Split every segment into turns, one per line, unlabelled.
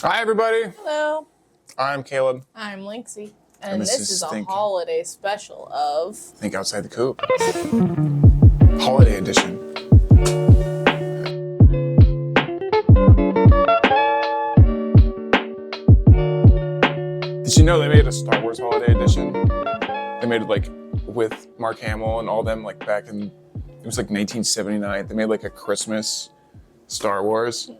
Hi, everybody.
Hello.
I'm Caleb.
I'm Lexi. And
this
this
is
is a holiday special of
Think Outside the Coop. Holiday edition. Did you know they made a Star Wars holiday edition? They made it like with Mark Hamill and all them like back in, it was like 1979. They made like a Christmas Star Wars.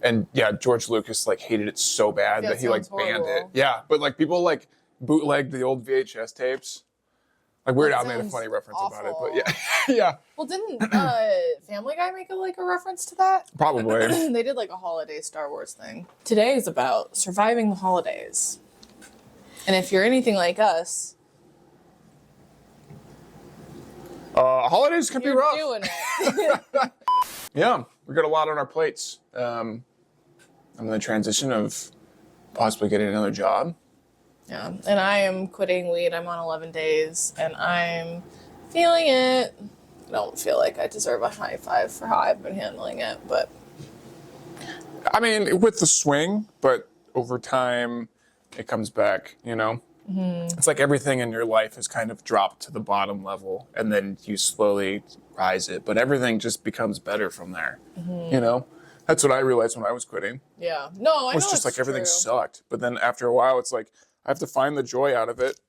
And yeah, George Lucas like hated it so bad that he like banned it. Yeah, but like people like bootlegged the old VHS tapes. Like Weird Al made a funny reference about it, but yeah, yeah.
Well, didn't Family Guy make a reference to that?
Probably.
They did like a holiday Star Wars thing. Today is about surviving the holidays. And if you're anything like us,
holidays can be
you're
rough.
doing it.
Yeah, we got a lot on our plates. I'm in the transition of possibly getting another job.
Yeah, and I am quitting weed. I'm on 11 days, and I'm feeling it. I don't feel like I deserve a high five for how I've been handling it, but...
I mean, with the swing, but over time, it comes back, you know? Mm-hmm. It's like everything in your life has kind of dropped to the bottom level, and then you slowly rise it, but everything just becomes better from there, you know? That's what I realized when I was quitting.
Yeah. No, I know
It was just like everything sucked, but then after a while, it's like, I have to find the joy out of it.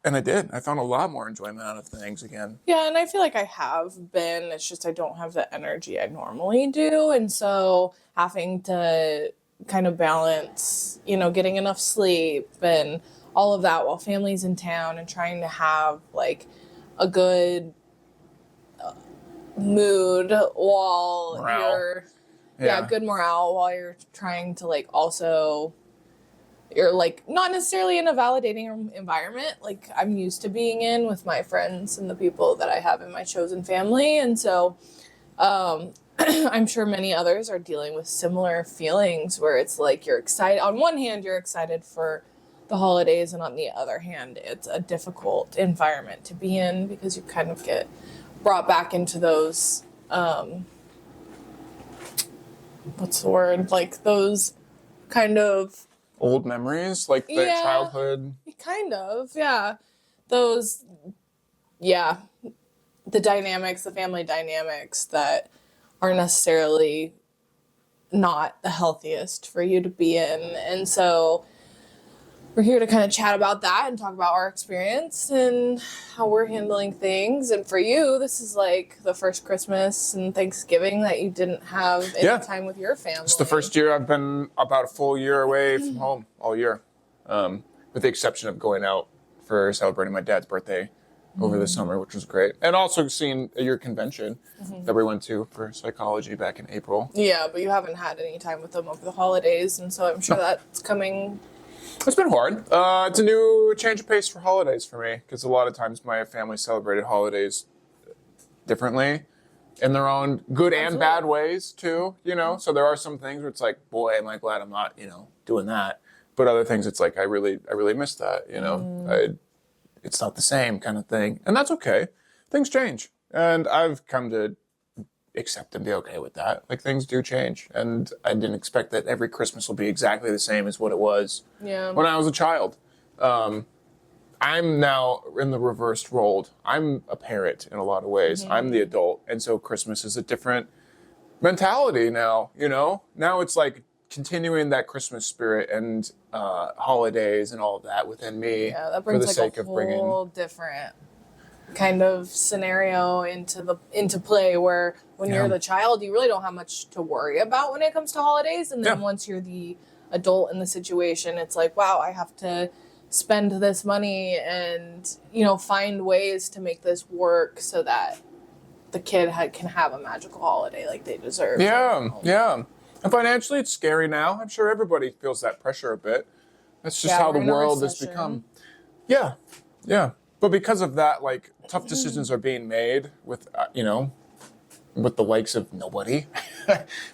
And I did. I found a lot more enjoyment out of things again.
Yeah, and I feel like I have been. It's just I don't have the energy I normally do. And so having to kind of balance, getting enough sleep and all of that while family's in town and trying to have like a good mood while
morale.
good morale while you're trying to like also... You're like not necessarily in a validating environment like I'm used to being in with my friends and the people that I have in my chosen family. And so I'm sure many others are dealing with similar feelings where it's like you're excited. On one hand, you're excited for the holidays, and on the other hand, it's a difficult environment to be in because you kind of get brought back into those, what's the word? Like those kind of
old memories, like the childhood.
Kind of, yeah. Those, yeah. The dynamics, the family dynamics that are necessarily not the healthiest for you to be in. And so we're here to kind of chat about that and talk about our experience and how we're handling things. And for you, this is like the first Christmas and Thanksgiving that you didn't have any time with your family.
It's the first year I've been about a full year away from home all year, with the exception of going out for celebrating my dad's birthday over the summer, which was great. And also seeing your convention that we went to for psychology back in April.
Yeah, but you haven't had any time with them over the holidays, and so I'm sure that's coming...
It's been hard. It's a new change of pace for holidays for me, because a lot of times my family celebrated holidays differently in their own good and bad ways too, So there are some things where it's like, boy, am I glad I'm not, doing that. But other things, it's like, I really miss that, it's not the same kind of thing. And that's okay. Things change. And I've come to accept and be okay with that. Like, things do change. And I didn't expect that every Christmas will be exactly the same as what it was when I was a child. I'm now in the reversed role. I'm a parent in a lot of ways. I'm the adult. And so Christmas is a different mentality now, Now it's like continuing that Christmas spirit and holidays and all of that within me.
Yeah, that brings like a whole different kind of scenario into play where when you're the child, you really don't have much to worry about when it comes to holidays. And then once you're the adult in the situation, it's like, wow, I have to spend this money and, find ways to make this work so that the kid can have a magical holiday like they deserve.
Yeah. And financially, it's scary now. I'm sure everybody feels that pressure a bit. That's just how the world has become. Yeah. But because of that, like, tough decisions are being made with, with the likes of nobody.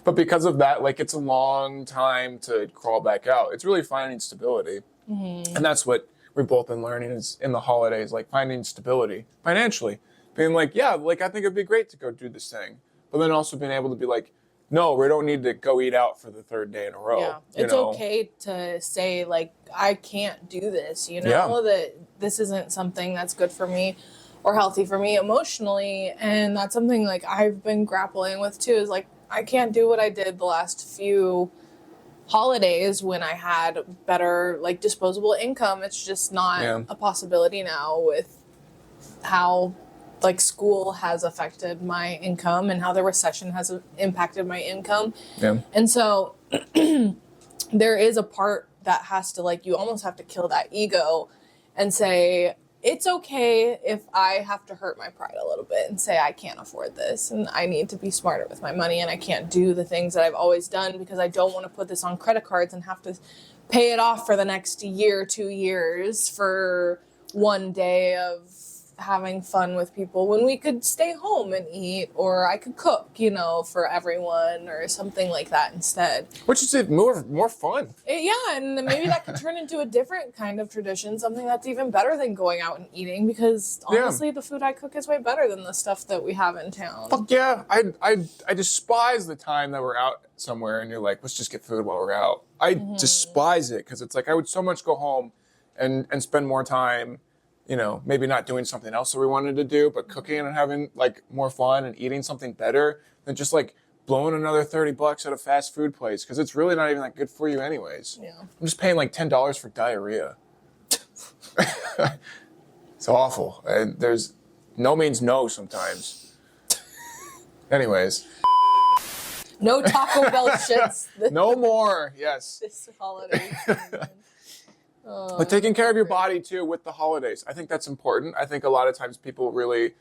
But because of that, like, it's a long time to crawl back out. It's really finding stability. And that's what we've both been learning is in the holidays, like finding stability financially. Being like, I think it'd be great to go do this thing. But then also being able to be like, no, we don't need to go eat out for the third day in a row.
Yeah,
you
it's
know?
okay to say like I can't do this. You know
Yeah.
that this isn't something that's good for me or healthy for me emotionally, and that's something like I've been grappling with too. Is like I can't do what I did the last few holidays when I had better like disposable income. It's just not
Yeah.
a possibility now with how like school has affected my income and how the recession has impacted my income.
Yeah.
And so there is a part that has to like you almost have to kill that ego and say it's okay if I have to hurt my pride a little bit and say I can't afford this and I need to be smarter with my money and I can't do the things that I've always done because I don't want to put this on credit cards and have to pay it off for the next year, 2 years for one day of having fun with people when we could stay home and eat, or I could cook, you know, for everyone or something like that instead.
Which is more fun.
Yeah, and then maybe that could turn into a different kind of tradition, something that's even better than going out and eating, because honestly, the food I cook is way better than the stuff that we have in town.
Fuck yeah. I despise the time that we're out somewhere and you're like, let's just get food while we're out. I despise it because it's like I would so much go home and spend more time, you know, maybe not doing something else that we wanted to do, but cooking and having like more fun and eating something better than just like blowing another $30 at a fast food place because it's really not even that good for you anyways.
Yeah.
I'm just paying like $10 for diarrhea. It's awful. And there's no means no sometimes. Anyways.
No Taco Bell shits.
No more. Yes.
This holiday season.
But taking care of your body too with the holidays. I think that's important. I think a lot of times people really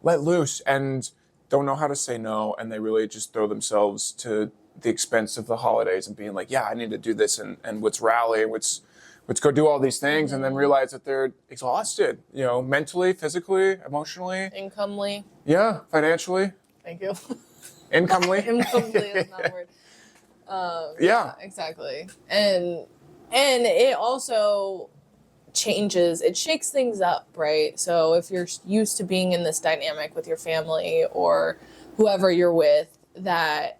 let loose and don't know how to say no, and they really just throw themselves to the expense of the holidays and being like, yeah, I need to do this and let's rally, let's go do all these things, and then realize that they're exhausted, you know, mentally, physically, emotionally.
Incomely.
Yeah, financially.
Thank you.
Incomely.
Incomely is not a word.
Yeah.
Exactly. And it also changes, it shakes things up, right? So if you're used to being in this dynamic with your family or whoever you're with, that,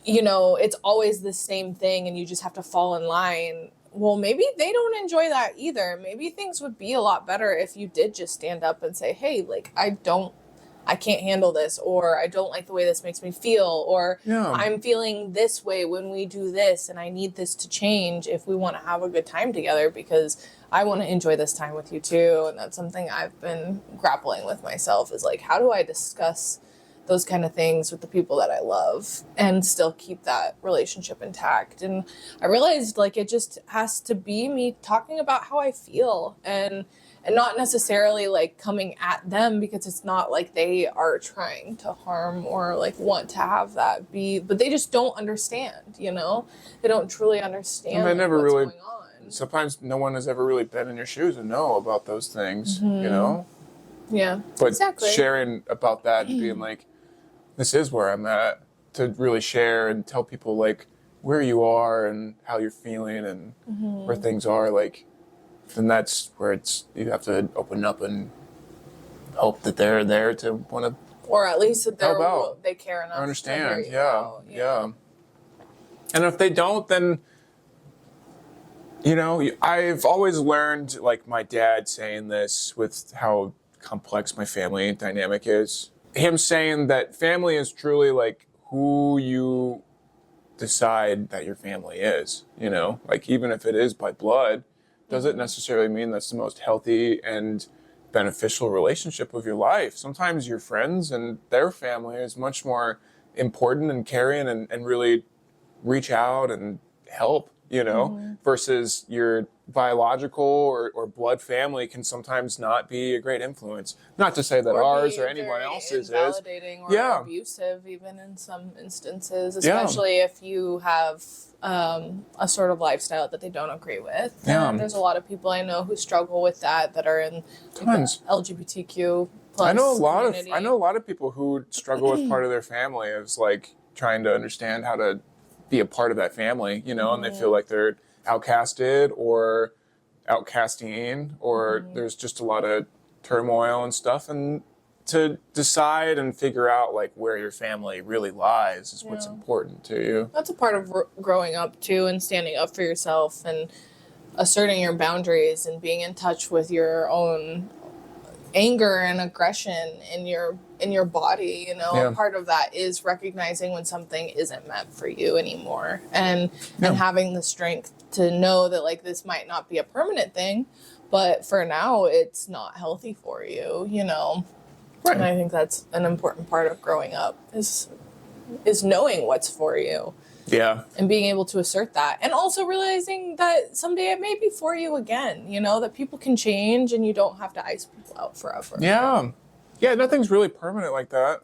you know, it's always the same thing and you just have to fall in line. Well, maybe they don't enjoy that either. Maybe things would be a lot better if you did just stand up and say, hey, like, I can't handle this, or I don't like the way this makes me feel, or I'm feeling this way when we do this and I need this to change if we want to have a good time together because I want to enjoy this time with you too. And that's something I've been grappling with myself is like, how do I discuss those kind of things with the people that I love and still keep that relationship intact? And I realized like it just has to be me talking about how I feel and not necessarily like coming at them, because it's not like they are trying to harm or like want to have that be, but they just don't understand, you know? They don't truly understand
And they never
what's
really,
going on.
sometimes no one has ever really been in your shoes and know about those things, you know?
Yeah,
But
exactly.
sharing about that and being like, this is where I'm at, to really share and tell people like where you are and how you're feeling and where things are, like, then that's where you have to open up and hope that they're there to want to,
or at least that they care enough
or understand.
to hear you out.
Yeah. And if they don't, then, you know, I've always learned, like my dad saying this with how complex my family dynamic is. Him saying that family is truly like who you decide that your family is, you know, like even if it is by blood, doesn't necessarily mean that's the most healthy and beneficial relationship of your life. Sometimes your friends and their family is much more important and caring and really reach out and help, you know, versus your biological or blood family can sometimes not be a great influence. Not to say that ours or anyone else's is.
Invalidating or abusive even in some instances, especially if you have a sort of lifestyle that they don't agree with. And there's a lot of people I know who struggle with that are in
Tons.
LGBTQ plus
I know a lot of people who struggle with part of their family is like trying to understand how to be a part of that family, you know, and they feel like they're outcasted or outcasting, or there's just a lot of turmoil and stuff, and to decide and figure out like where your family really lies is what's
Yeah.
important to you.
That's a part of growing up too, and standing up for yourself and asserting your boundaries and being in touch with your own anger and aggression in your body.
Yeah.
Part of that is recognizing when something isn't meant for you anymore, and
Yeah.
having the strength to know that like this might not be a permanent thing, but for now it's not healthy for you.
Right.
And I think that's an important part of growing up is knowing what's for you
Yeah.
and being able to assert that, and also realizing that someday it may be for you again, that people can change and you don't have to ice people out forever.
Yeah. Yeah, nothing's really permanent like that.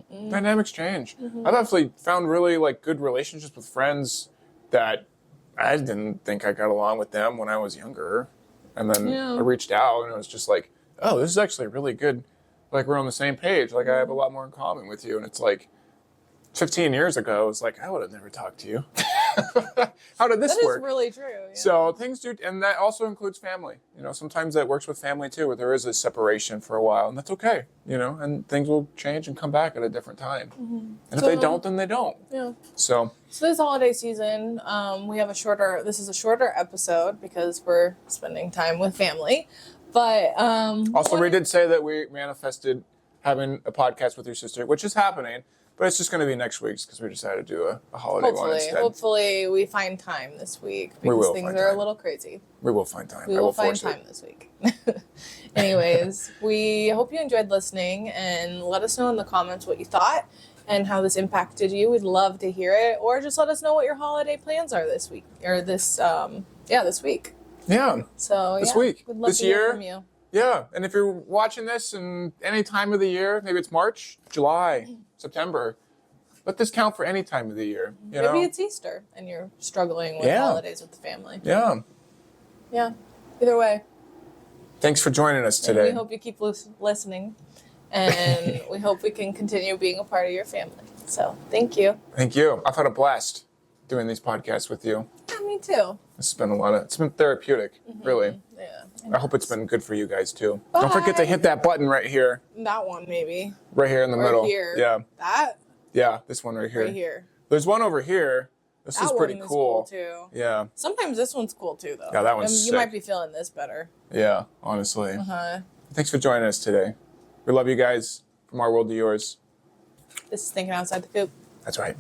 Dynamics change. I've actually found really like good relationships with friends that I didn't think I got along with them when I was younger. And then I reached out and it was just like, oh, this is actually really good. Like we're on the same page. Like I have a lot more in common with you. And it's like 15 years ago, it was like, I would have never talked to you. How did this work?
That is really true. Yeah.
So things do, and that also includes family. Sometimes that works with family too, where there is a separation for a while, and that's okay. And things will change and come back at a different time. And if they don't, then they don't.
Yeah.
So
this holiday season, we have this is a shorter episode because we're spending time with family. But
also, we did say that we manifested having a podcast with your sister, which is happening. But it's just going to be next week's because we decided to do a holiday one instead.
Hopefully we find time this week because things are a little crazy.
We will find time.
We will find time this week. Anyways, we hope you enjoyed listening, and let us know in the comments what you thought and how this impacted you. We'd love to hear it, or just let us know what your holiday plans are this week or this week.
Yeah.
So
this week,
we'd love
this
to
year.
hear from you.
Yeah, and if you're watching this in any time of the year, maybe it's March, July, September, let this count for any time of the year.
Maybe it's Easter and you're struggling with holidays with the family.
Yeah.
Yeah. Either way.
Thanks for joining us today.
And we hope you keep listening, and we hope we can continue being a part of your family. So thank you.
Thank you. I've had a blast doing these podcasts with you.
Yeah, me too.
It's been therapeutic, really.
Yeah.
I hope it's been good for you guys too. Don't forget to hit that button right here.
That one, maybe.
Right here in the middle.
Here.
Yeah.
That?
Yeah, this one right here.
Right here.
There's one over here. This
That
is pretty
one is
cool.
Too.
Yeah.
Sometimes this one's cool too, though.
Yeah, that one's
You
sick.
might be feeling this better.
Yeah, honestly.
Uh-huh.
Thanks for joining us today. We love you guys. From our world to yours.
This is Thinking Outside the Coop.
That's right.